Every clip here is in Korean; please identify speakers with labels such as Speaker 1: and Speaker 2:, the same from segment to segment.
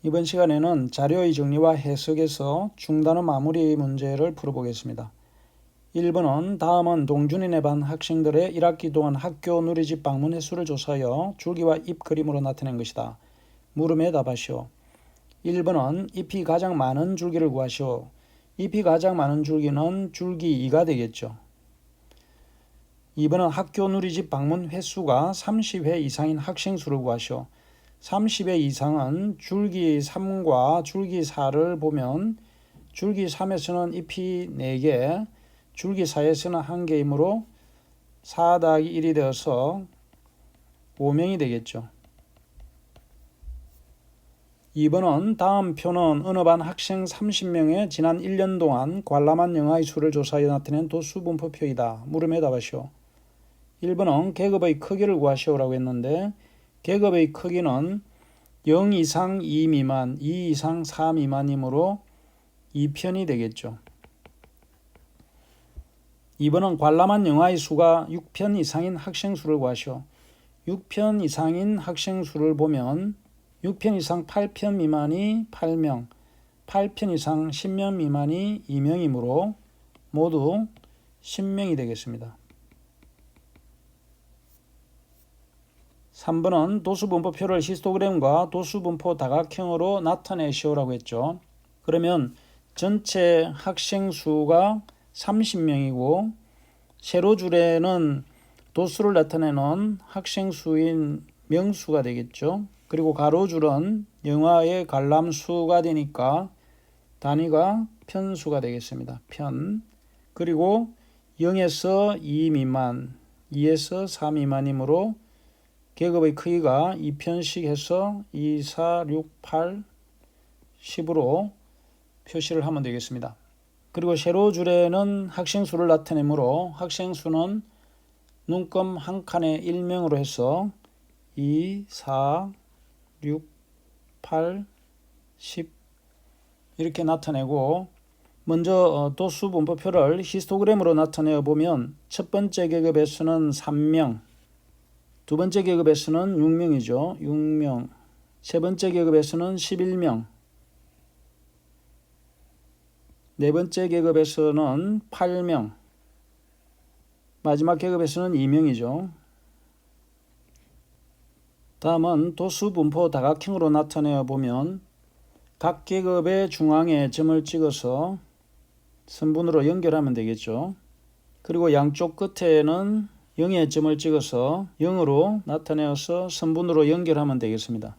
Speaker 1: 이번 시간에는 자료의 정리와 해석에서 중단어 마무리 문제를 풀어보겠습니다. 1번은 다음은 동준이네 반 학생들의 1학기 동안 학교 누리집 방문 횟수를 조사하여 줄기와 잎 그림으로 나타낸 것이다. 물음에 답하시오. 1번은 잎이 가장 많은 줄기를 구하시오. 잎이 가장 많은 줄기는 줄기 2가 되겠죠. 2번은 학교 누리집 방문 횟수가 30회 이상인 학생 수를 구하시오. 30회 이상은 줄기 3과 줄기 4를 보면 줄기 3에서는 잎이 4개, 줄기 4에서는 1개이므로 4 더하기 1이 되어서 5명이 되겠죠. 2번은 다음 표는 어느 반 학생 30명의 지난 1년 동안 관람한 영화의 수를 조사해 나타낸 도수분포표이다. 물음에 답하시오. 1번은 계급의 크기를 구하시오라고 했는데 계급의 크기는 0 이상 2 미만, 2 이상 4 미만이므로 2편이 되겠죠. 2번은 관람한 영화의 수가 6편 이상인 학생 수를 구하시오. 6편 이상인 학생 수를 보면 6편 이상 8편 미만이 8명, 8편 이상 10명 미만이 2명이므로 모두 10명이 되겠습니다. 3번은 도수분포표를 히스토그램과 도수분포 다각형으로 나타내시오라고 했죠. 그러면 전체 학생 수가 30명이고 세로줄에는 도수를 나타내는 학생 수인 명수가 되겠죠. 그리고 가로줄은 영화의 관람수가 되니까 단위가 편수가 되겠습니다. 편. 그리고 0에서 2 미만, 2에서 4 미만이므로 계급의 크기가 2편씩 해서 2, 4, 6, 8, 10으로 표시를 하면 되겠습니다. 그리고 세로줄에는 학생 수를 나타내므로 학생 수는 눈금 한 칸에 1명으로 해서 2, 4, 6, 8, 10 이렇게 나타내고 먼저 도수분포표를 히스토그램으로 나타내어 보면 첫 번째 계급에서는 3명, 두 번째 계급에서는 6명이죠. 6명. 세 번째 계급에서는 11명. 네 번째 계급에서는 8명. 마지막 계급에서는 2명이죠. 다음은 도수분포 다각형으로 나타내어 보면 각 계급의 중앙에 점을 찍어서 선분으로 연결하면 되겠죠. 그리고 양쪽 끝에는 0의 점을 찍어서 0으로 나타내어서 선분으로 연결하면 되겠습니다.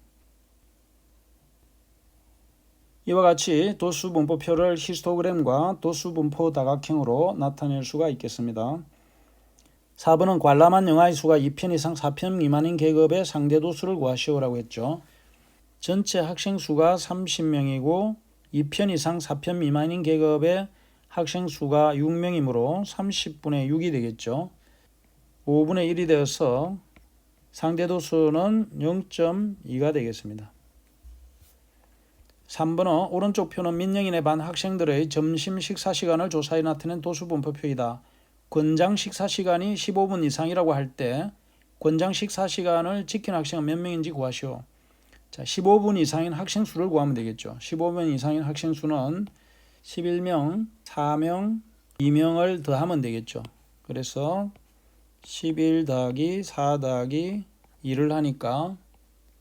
Speaker 1: 이와 같이 도수분포표를 히스토그램과 도수분포 다각형으로 나타낼 수가 있겠습니다. 4번은 관람한 영화의 수가 2편 이상 4편 미만인 계급의 상대도수를 구하시오라고 했죠. 전체 학생 수가 30명이고 2편 이상 4편 미만인 계급의 학생 수가 6명이므로 30분의 6이 되겠죠. 5분의 1이 되어서 상대도수는 0.2가 되겠습니다. 3번은 오른쪽 표는 민영인의 반 학생들의 점심 식사 시간을 조사해 나타낸 도수분포표이다. 권장 식사 시간이 15분 이상이라고 할 때 권장 식사 시간을 지킨 학생은 몇 명인지 구하시오. 자, 15분 이상인 학생 수를 구하면 되겠죠. 15분 이상인 학생 수는 11명, 4명, 2명을 더하면 되겠죠. 그래서 11 더하기 4 더하기 2를 하니까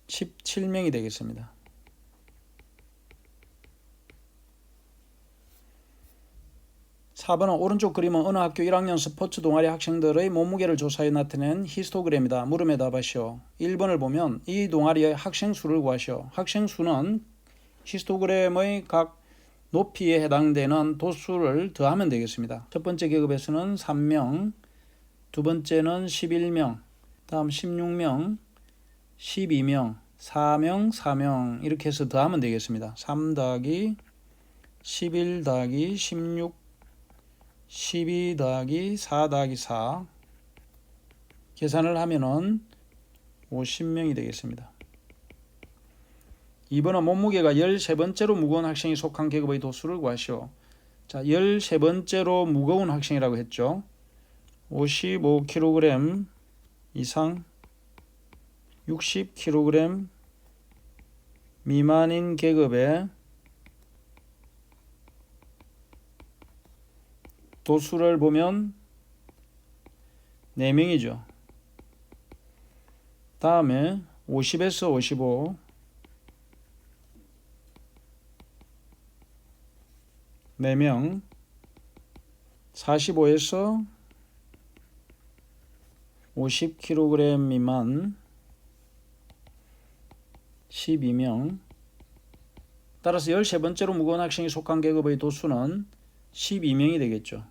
Speaker 1: 17명이 되겠습니다. 4번은 오른쪽 그림은 어느 학교 1학년 스포츠 동아리 학생들의 몸무게를 조사해 나타낸 히스토그램이다. 물음에 답하시오. 1번을 보면 이 동아리의 학생 수를 구하시오. 학생 수는 히스토그램의 각 높이에 해당되는 도수를 더하면 되겠습니다. 첫 번째 계급에서는 3명, 두 번째는 11명, 다음 16명, 12명, 4명, 4명 이렇게 해서 더하면 되겠습니다. 3 더하기 11 더하기 16, 12 더하기 4 더하기 4 계산을 하면은 50명이 되겠습니다. 2번은 몸무게가 13번째로 무거운 학생이 속한 계급의 도수를 구하시오. 자, 13번째로 무거운 학생이라고 했죠. 55kg 이상 60kg 미만인 계급의 도수를 보면 4명이죠. 다음에 50에서 55 4명, 45에서 50kg 미만 12명. 따라서 13번째로 무거운 학생이 속한 계급의 도수는 12명이 되겠죠.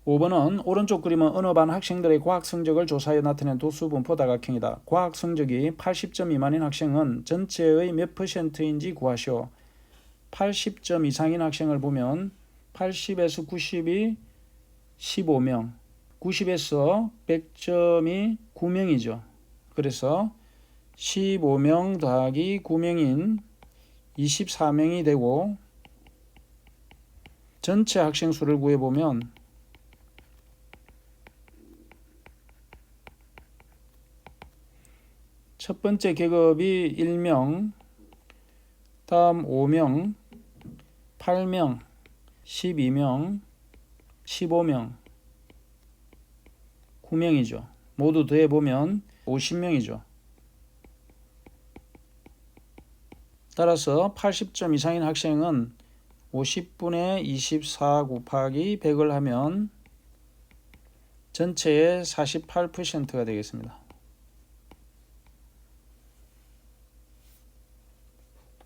Speaker 1: 5번은 오른쪽 그림은 어느 반 학생들의 과학 성적을 조사하여 나타낸 도수 분포 다각형이다. 과학 성적이 80점 미만인 학생은 전체의 몇 %인지 구하시오. 80점 이상인 학생을 보면 80에서 90이 15명, 90에서 100점이 9명이죠. 그래서 15명 더하기 9명인 24명이 되고, 전체 학생 수를 구해보면 첫 번째 계급이 1명, 다음 5명, 8명, 12명, 15명, 9명이죠. 모두 더해보면 50명이죠. 따라서 80점 이상인 학생은 50분의 24 곱하기 100을 하면 전체의 48%가 되겠습니다.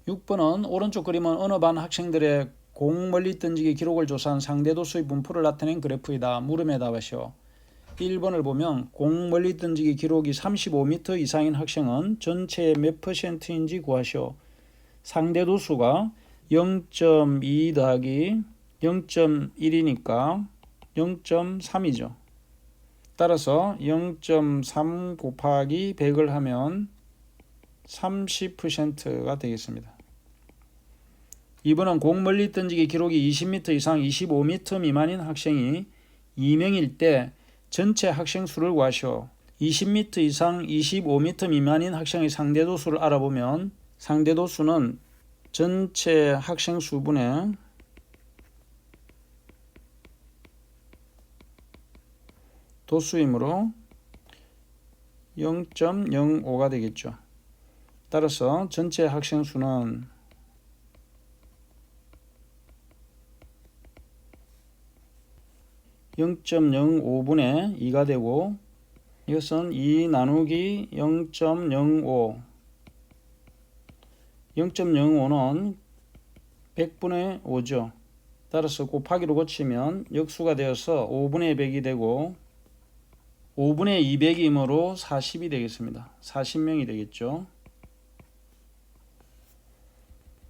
Speaker 1: 6번은 오른쪽 그림은 어느 반 학생들의 공 멀리 던지기 기록을 조사한 상대도수의 분포를 나타낸 그래프이다. 물음에 답하시오. 1번을 보면 공 멀리 던지기 기록이 35m 이상인 학생은 전체의 몇 %인지 구하시오. 상대도수가 0.2 더하기 0.1이니까 0.3이죠. 따라서 0.3 곱하기 100을 하면 30%가 되겠습니다. 2번은 공 멀리 던지기 기록이 20m 이상 25m 미만인 학생이 2명일 때 전체 학생 수를 구하시오. 20m 이상 25m 미만인 학생의 상대도수를 알아보면 상대도수는 전체 학생 수분의 도수이므로 0.05가 되겠죠. 따라서 전체 학생 수는 0.05분의 2가 되고, 이것은 2 나누기 0.05, 0.05는 100분의 5죠. 따라서 곱하기로 고치면 역수가 되어서 5분의 100이 되고 5분의 200이므로 40이 되겠습니다. 40명이 되겠죠.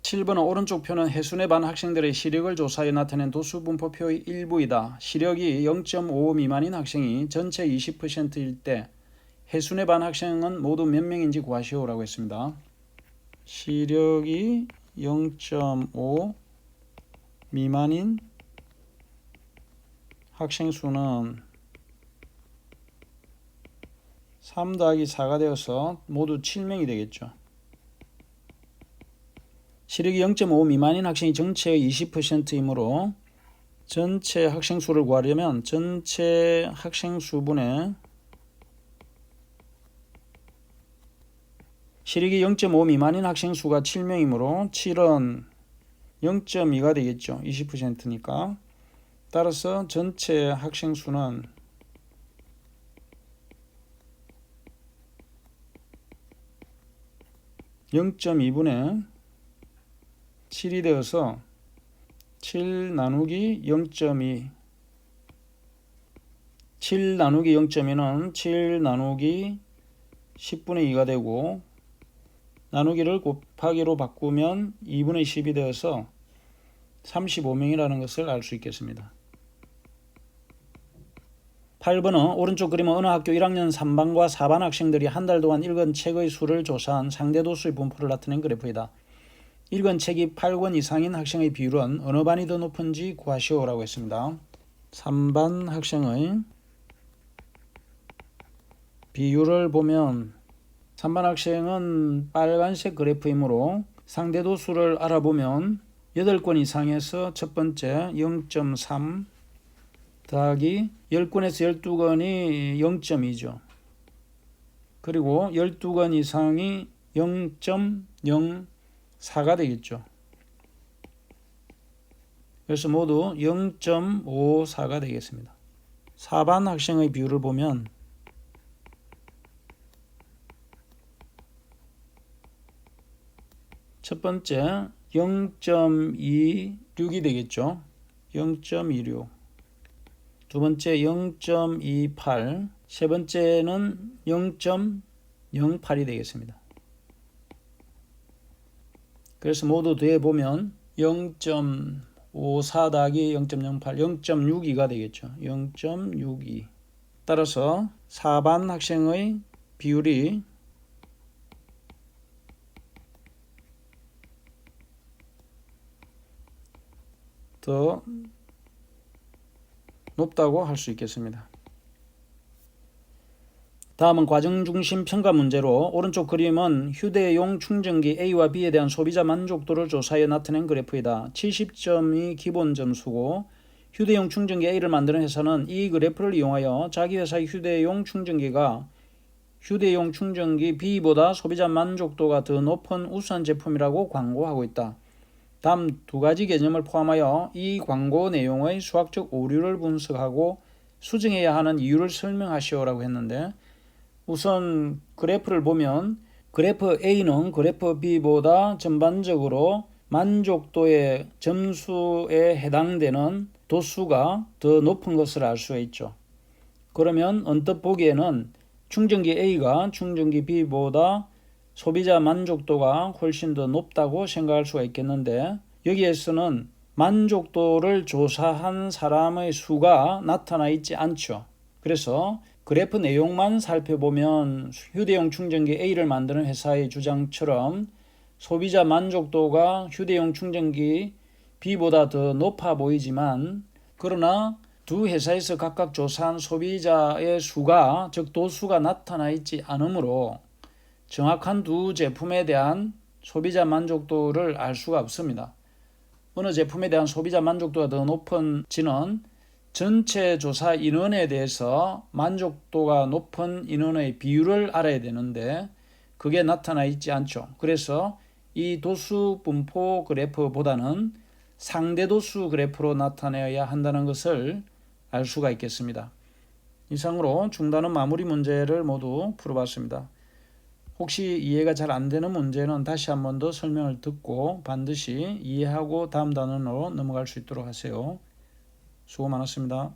Speaker 1: 7번은 오른쪽 표는 해순의 반 학생들의 시력을 조사해 나타낸 도수 분포표의 일부이다. 시력이 0.5 미만인 학생이 전체 20%일 때 해순의 반 학생은 모두 몇 명인지 구하시오라고 했습니다. 시력이 0.5 미만인 학생 수는 3 더하기 4가 되어서 모두 7명이 되겠죠. 시력이 0.5 미만인 학생이 전체의 20%이므로 전체 학생 수를 구하려면 전체 학생 수분의 시력이 0.5 미만인 학생 수가 7명이므로 7은 0.2가 되겠죠. 20%니까. 따라서 전체 학생 수는 0.2분의 7이 되어서 7 나누기 0.2, 7 나누기 0.2는 7 나누기 10분의 2가 되고, 나누기를 곱하기로 바꾸면 2분의 10이 되어서 35명이라는 것을 알 수 있겠습니다. 8번은 오른쪽 그림은 어느 학교 1학년 3반과 4반 학생들이 한 달 동안 읽은 책의 수를 조사한 상대도수의 분포를 나타낸 그래프이다. 읽은 책이 8권 이상인 학생의 비율은 어느 반이 더 높은지 구하시오라고 했습니다. 3반 학생의 비율을 보면 3반 학생은 빨간색 그래프이므로 상대도수를 알아보면 8건 이상에서 첫 번째 0.3 더하기 10건에서 12건이 0.2죠. 그리고 12건 이상이 0.04가 되겠죠. 그래서 모두 0.54가 되겠습니다. 4반 학생의 비율을 보면 첫 번째 0.26이 되겠죠. 0.26. 두 번째 0.28. 세 번째는 0.08이 되겠습니다. 그래서 모두 더해보면 0.54 더하기 0.08, 0.62가 되겠죠. 0.62. 따라서 4반 학생의 비율이 더 높다고 할 수 있겠습니다. 다음은 과정중심 평가 문제로 오른쪽 그림은 휴대용 충전기 A와 B에 대한 소비자 만족도를 조사해 나타낸 그래프이다. 70점이 기본 점수고 휴대용 충전기 A를 만드는 회사는 이 그래프를 이용하여 자기 회사의 휴대용 충전기가 휴대용 충전기 B보다 소비자 만족도가 더 높은 우수한 제품이라고 광고하고 있다. 다음 두 가지 개념을 포함하여 이 광고 내용의 수학적 오류를 분석하고 수정해야 하는 이유를 설명하시오라고 했는데, 우선 그래프를 보면 그래프 A는 그래프 B보다 전반적으로 만족도의 점수에 해당되는 도수가 더 높은 것을 알 수가 있죠. 그러면 언뜻 보기에는 충전기 A가 충전기 B보다 소비자 만족도가 훨씬 더 높다고 생각할 수가 있겠는데, 여기에서는 만족도를 조사한 사람의 수가 나타나 있지 않죠. 그래서 그래프 내용만 살펴보면 휴대용 충전기 A를 만드는 회사의 주장처럼 소비자 만족도가 휴대용 충전기 B보다 더 높아 보이지만, 그러나 두 회사에서 각각 조사한 소비자의 수가, 즉 도수가 나타나 있지 않으므로 정확한 두 제품에 대한 소비자 만족도를 알 수가 없습니다. 어느 제품에 대한 소비자 만족도가 더 높은지는 전체 조사 인원에 대해서 만족도가 높은 인원의 비율을 알아야 되는데 그게 나타나 있지 않죠. 그래서 이 도수 분포 그래프보다는 상대도수 그래프로 나타내야 한다는 것을 알 수가 있겠습니다. 이상으로 중단원 마무리 문제를 모두 풀어봤습니다. 혹시 이해가 잘 안 되는 문제는 다시 한 번 더 설명을 듣고 반드시 이해하고 다음 단원으로 넘어갈 수 있도록 하세요. 수고 많았습니다.